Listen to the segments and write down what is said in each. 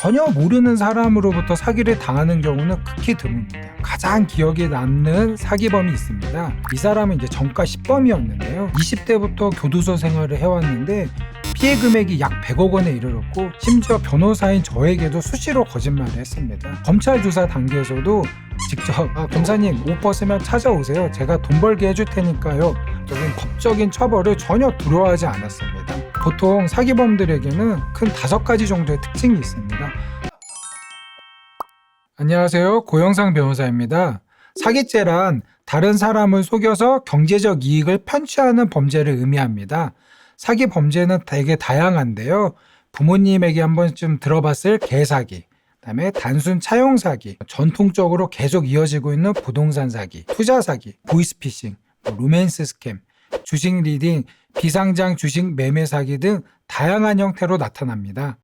전혀 모르는 사람으로부터 사기를 당하는 경우는 극히 드뭅니다. 가장 기억에 남는 사기범이 있습니다. 이 사람은 이제 전과 10범이었는데요. 20대부터 교도소 생활을 해왔는데 피해 금액이 약 100억 원에 이르렀고 심지어 변호사인 저에게도 수시로 거짓말을 했습니다. 검찰 조사 단계에서도 직접 검사님 5% 찾아오세요. 제가 돈 벌게 해줄 테니까요. 적인 법적인 처벌을 전혀 두려워하지 않았습니다. 보통 사기범들에게는 큰 5가지 정도의 특징이 있습니다. 안녕하세요. 고영상 변호사입니다. 사기죄란 다른 사람을 속여서 경제적 이익을 편취하는 범죄를 의미합니다. 사기 범죄는 되게 다양한데요. 부모님에게 한 번쯤 들어봤을 개사기, 그다음에 단순 차용 사기, 전통적으로 계속 이어지고 있는 부동산 사기, 투자 사기, 보이스피싱, 로맨스 스캠, 주식 리딩, 비상장 주식 매매 사기 등 다양한 형태로 나타납니다.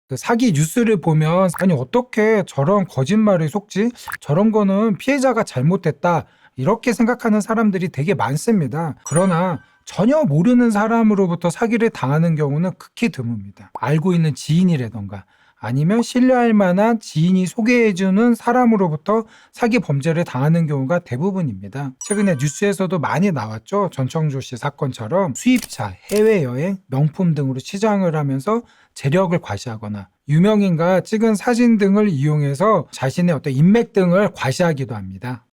그 사기 뉴스를 보면 아니 어떻게 저런 거짓말에 속지? 저런 거는 피해자가 잘못했다. 이렇게 생각하는 사람들이 되게 많습니다. 그러나 전혀 모르는 사람으로부터 사기를 당하는 경우는 극히 드뭅니다. 알고 있는 지인이라던가 아니면 신뢰할 만한 지인이 소개해주는 사람으로부터 사기 범죄를 당하는 경우가 대부분입니다. 최근에 뉴스에서도 많이 나왔죠. 전청조 씨 사건처럼 수입차, 해외여행, 명품 등으로 시장을 하면서 재력을 과시하거나 유명인과 찍은 사진 등을 이용해서 자신의 어떤 인맥 등을 과시하기도 합니다.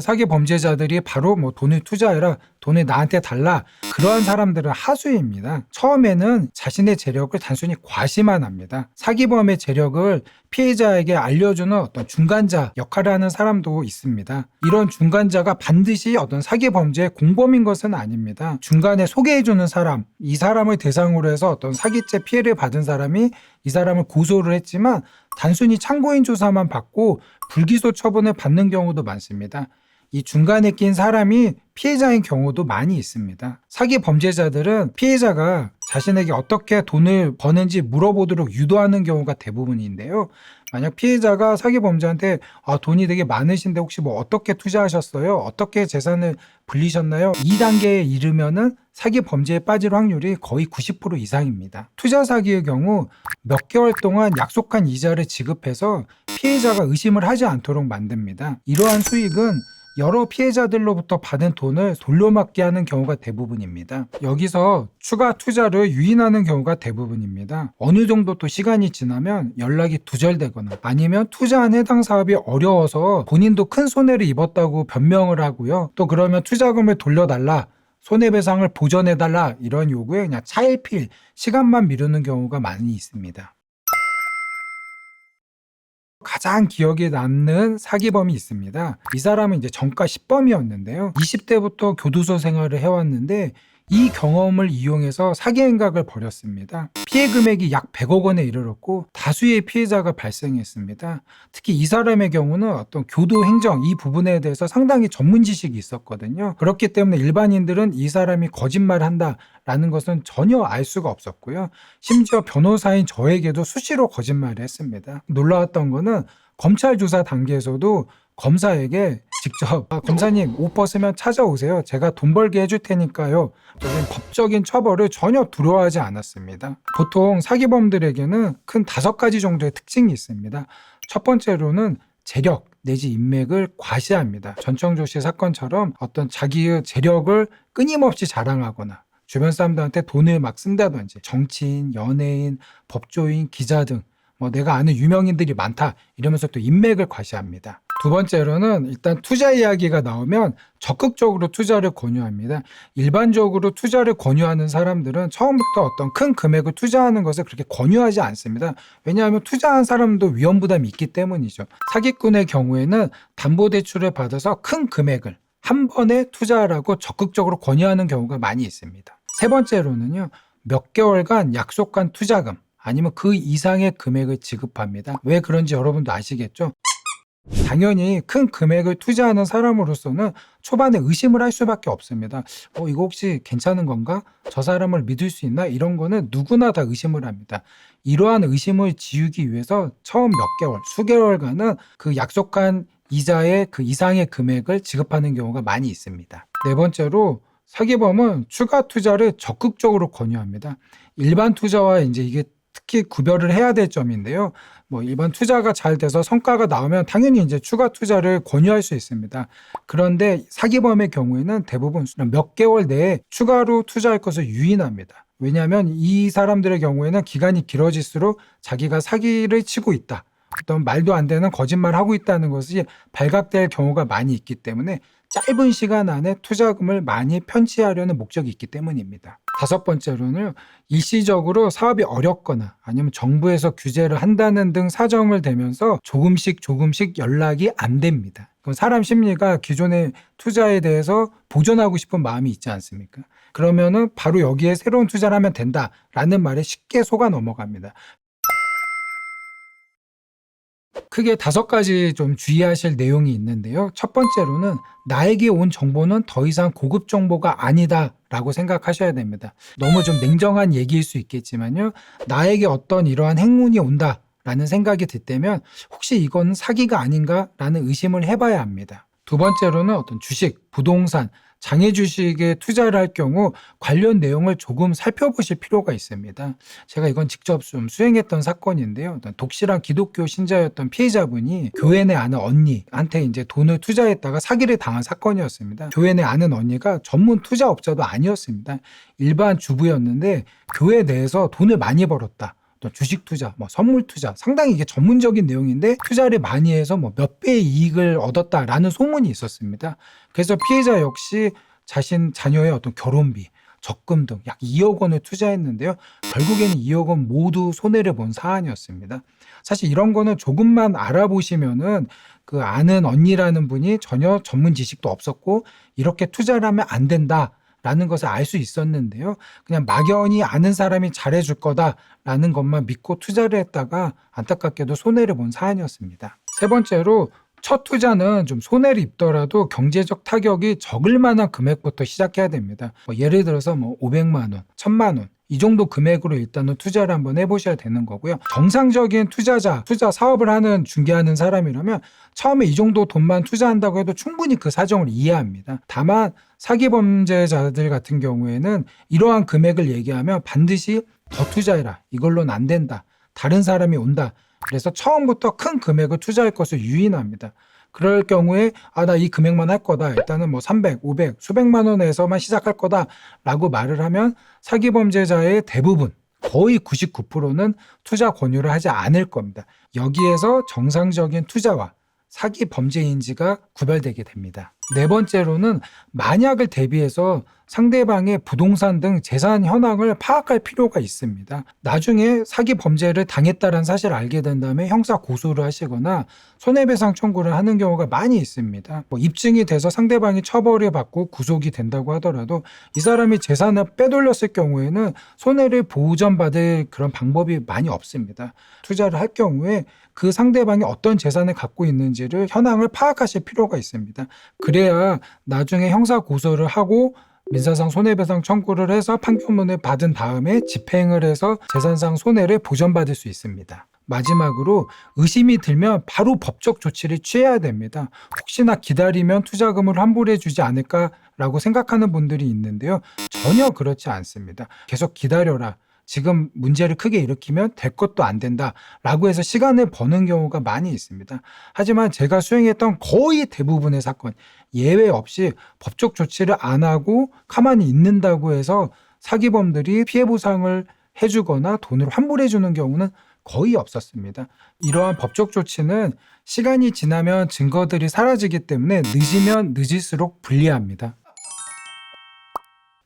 사기 범죄자들이 바로 돈을 투자해라, 돈을 나한테 달라, 그러한 사람들은 하수입니다. 처음에는 자신의 재력을 단순히 과시만 합니다. 사기범의 재력을 피해자에게 알려주는 어떤 중간자 역할을 하는 사람도 있습니다. 이런 중간자가 반드시 어떤 사기 범죄의 공범인 것은 아닙니다. 중간에 소개해주는 사람, 이 사람을 대상으로 해서 어떤 사기죄 피해를 받은 사람이 이 사람을 고소를 했지만 단순히 참고인 조사만 받고 불기소 처분을 받는 경우도 많습니다. 이 중간에 낀 사람이 피해자인 경우도 많이 있습니다. 사기 범죄자들은 피해자가 자신에게 어떻게 돈을 버는지 물어보도록 유도하는 경우가 대부분인데요. 만약 피해자가 사기 범죄한테 돈이 되게 많으신데 혹시 어떻게 투자하셨어요? 어떻게 재산을 불리셨나요? 2단계에 이르면은 사기 범죄에 빠질 확률이 거의 90% 이상입니다. 투자 사기의 경우 몇 개월 동안 약속한 이자를 지급해서 피해자가 의심을 하지 않도록 만듭니다. 이러한 수익은 여러 피해자들로부터 받은 돈을 돌려막기 하는 경우가 대부분입니다. 여기서 추가 투자를 유인하는 경우가 대부분입니다. 어느 정도 또 시간이 지나면 연락이 두절되거나 아니면 투자한 해당 사업이 어려워서 본인도 큰 손해를 입었다고 변명을 하고요. 또 그러면 투자금을 돌려달라, 손해배상을 보전해달라 이런 요구에 그냥 차일피일 시간만 미루는 경우가 많이 있습니다. 가장 기억에 남는 사기범이 있습니다. 이 사람은 이제 전과 10범이었는데요. 20대부터 교도소 생활을 해왔는데 이 경험을 이용해서 사기 행각을 벌였습니다. 피해 금액이 약 100억 원에 이르렀고 다수의 피해자가 발생했습니다. 특히 이 사람의 경우는 어떤 교도 행정 이 부분에 대해서 상당히 전문 지식이 있었거든요. 그렇기 때문에 일반인들은 이 사람이 거짓말한다 라는 것은 전혀 알 수가 없었고요. 심지어 변호사인 저에게도 수시로 거짓말을 했습니다. 놀라웠던 거는 검찰 조사 단계에서도 검사에게 직접 검사님 5%면 찾아오세요. 제가 돈 벌게 해줄 테니까요. 적인 법적인 처벌을 전혀 두려워하지 않았습니다. 보통 사기범들에게는 큰 5가지 정도의 특징이 있습니다. 첫 번째로는 재력 내지 인맥을 과시합니다. 전청조 씨 사건처럼 어떤 자기의 재력을 끊임없이 자랑하거나 주변 사람들한테 돈을 막 쓴다든지 정치인, 연예인, 법조인, 기자 등 내가 아는 유명인들이 많다 이러면서 또 인맥을 과시합니다. 두 번째로는 일단 투자 이야기가 나오면 적극적으로 투자를 권유합니다. 일반적으로 투자를 권유하는 사람들은 처음부터 어떤 큰 금액을 투자하는 것을 그렇게 권유하지 않습니다. 왜냐하면 투자한 사람도 위험 부담이 있기 때문이죠. 사기꾼의 경우에는 담보대출을 받아서 큰 금액을 한 번에 투자하라고 적극적으로 권유하는 경우가 많이 있습니다. 세 번째로는요, 몇 개월간 약속한 투자금 아니면 그 이상의 금액을 지급합니다. 왜 그런지 여러분도 아시겠죠? 당연히 큰 금액을 투자하는 사람으로서는 초반에 의심을 할 수밖에 없습니다. 이거 혹시 괜찮은 건가? 저 사람을 믿을 수 있나? 이런 거는 누구나 다 의심을 합니다. 이러한 의심을 지우기 위해서 처음 몇 개월, 수개월간은 그 약속한 이자의 그 이상의 금액을 지급하는 경우가 많이 있습니다. 네 번째로 사기범은 추가 투자를 적극적으로 권유합니다. 일반 투자와 이제 이게 특히 구별을 해야 될 점인데요. 뭐 일반 투자가 잘 돼서 성과가 나오면 당연히 이제 추가 투자를 권유할 수 있습니다. 그런데 사기범의 경우에는 대부분 몇 개월 내에 추가로 투자할 것을 유인합니다. 왜냐하면 이 사람들의 경우에는 기간이 길어질수록 자기가 사기를 치고 있다, 어떤 말도 안 되는 거짓말을 하고 있다는 것이 발각될 경우가 많이 있기 때문에 짧은 시간 안에 투자금을 많이 편취하려는 목적이 있기 때문입니다. 다섯 번째로는 일시적으로 사업이 어렵거나 아니면 정부에서 규제를 한다는 등 사정을 대면서 조금씩 연락이 안 됩니다. 그럼 사람 심리가 기존의 투자에 대해서 보존하고 싶은 마음이 있지 않습니까? 그러면은 바로 여기에 새로운 투자를 하면 된다라는 말에 쉽게 속아 넘어갑니다. 크게 5가지 좀 주의하실 내용이 있는데요. 첫 번째로는 나에게 온 정보는 더 이상 고급 정보가 아니다라고 생각하셔야 됩니다. 너무 좀 냉정한 얘기일 수 있겠지만요. 나에게 어떤 이러한 행운이 온다라는 생각이 들 때면 혹시 이건 사기가 아닌가라는 의심을 해봐야 합니다. 두 번째로는 어떤 주식, 부동산, 장외 주식에 투자를 할 경우 관련 내용을 조금 살펴보실 필요가 있습니다. 제가 이건 직접 좀 수행했던 사건인데요. 독실한 기독교 신자였던 피해자분이 교회 내 아는 언니한테 이제 돈을 투자했다가 사기를 당한 사건이었습니다. 교회 내 아는 언니가 전문 투자업자도 아니었습니다. 일반 주부였는데 교회 내에서 돈을 많이 벌었다, 주식 투자, 선물 투자, 상당히 이게 전문적인 내용인데 투자를 많이 해서 몇 배의 이익을 얻었다라는 소문이 있었습니다. 그래서 피해자 역시 자신 자녀의 어떤 결혼비, 적금 등 약 2억 원을 투자했는데요. 결국에는 2억 원 모두 손해를 본 사안이었습니다. 사실 이런 거는 조금만 알아보시면은 그 아는 언니라는 분이 전혀 전문 지식도 없었고 이렇게 투자를 하면 안 된다 라는 것을 알 수 있었는데요. 그냥 막연히 아는 사람이 잘해줄 거다라는 것만 믿고 투자를 했다가 안타깝게도 손해를 본 사안이었습니다. 세 번째로 첫 투자는 좀 손해를 입더라도 경제적 타격이 적을 만한 금액부터 시작해야 됩니다. 예를 들어서 500만 원, 1000만 원 이 정도 금액으로 일단은 투자를 한번 해보셔야 되는 거고요. 정상적인 투자 사업을 하는 중개하는 사람이라면 처음에 이 정도 돈만 투자한다고 해도 충분히 그 사정을 이해합니다. 다만 사기 범죄자들 같은 경우에는 이러한 금액을 얘기하면 반드시 더 투자해라, 이걸로는 안 된다, 다른 사람이 온다, 그래서 처음부터 큰 금액을 투자할 것을 유인합니다. 그럴 경우에 나 이 금액만 할 거다, 일단은 300, 500, 수백만 원에서만 시작할 거다 라고 말을 하면 사기 범죄자의 대부분, 거의 99%는 투자 권유를 하지 않을 겁니다. 여기에서 정상적인 투자와 사기 범죄인지가 구별되게 됩니다. 네 번째로는 만약을 대비해서 상대방의 부동산 등 재산 현황을 파악할 필요가 있습니다. 나중에 사기 범죄를 당했다는 사실을 알게 된 다음에 형사 고소를 하시거나 손해배상 청구를 하는 경우가 많이 있습니다. 입증이 돼서 상대방이 처벌을 받고 구속이 된다고 하더라도 이 사람이 재산을 빼돌렸을 경우에는 손해를 보전받을 그런 방법이 많이 없습니다. 투자를 할 경우에 그 상대방이 어떤 재산을 갖고 있는지를 현황을 파악하실 필요가 있습니다. 그래야 나중에 형사 고소를 하고 민사상 손해배상 청구를 해서 판결문을 받은 다음에 집행을 해서 재산상 손해를 보전받을 수 있습니다. 마지막으로 의심이 들면 바로 법적 조치를 취해야 됩니다. 혹시나 기다리면 투자금을 환불해 주지 않을까라고 생각하는 분들이 있는데요. 전혀 그렇지 않습니다. 계속 기다려라, 지금 문제를 크게 일으키면 될 것도 안 된다 라고 해서 시간을 버는 경우가 많이 있습니다. 하지만 제가 수행했던 거의 대부분의 사건, 예외 없이 법적 조치를 안 하고 가만히 있는다고 해서 사기범들이 피해 보상을 해주거나 돈을 환불해 주는 경우는 거의 없었습니다. 이러한 법적 조치는 시간이 지나면 증거들이 사라지기 때문에 늦으면 늦을수록 불리합니다.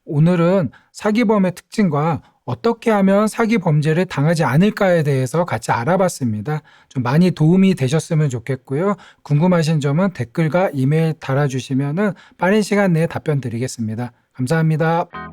오늘은 사기범의 특징과 어떻게 하면 사기 범죄를 당하지 않을까에 대해서 같이 알아봤습니다. 좀 많이 도움이 되셨으면 좋겠고요. 궁금하신 점은 댓글과 이메일 달아주시면 빠른 시간 내에 답변 드리겠습니다. 감사합니다.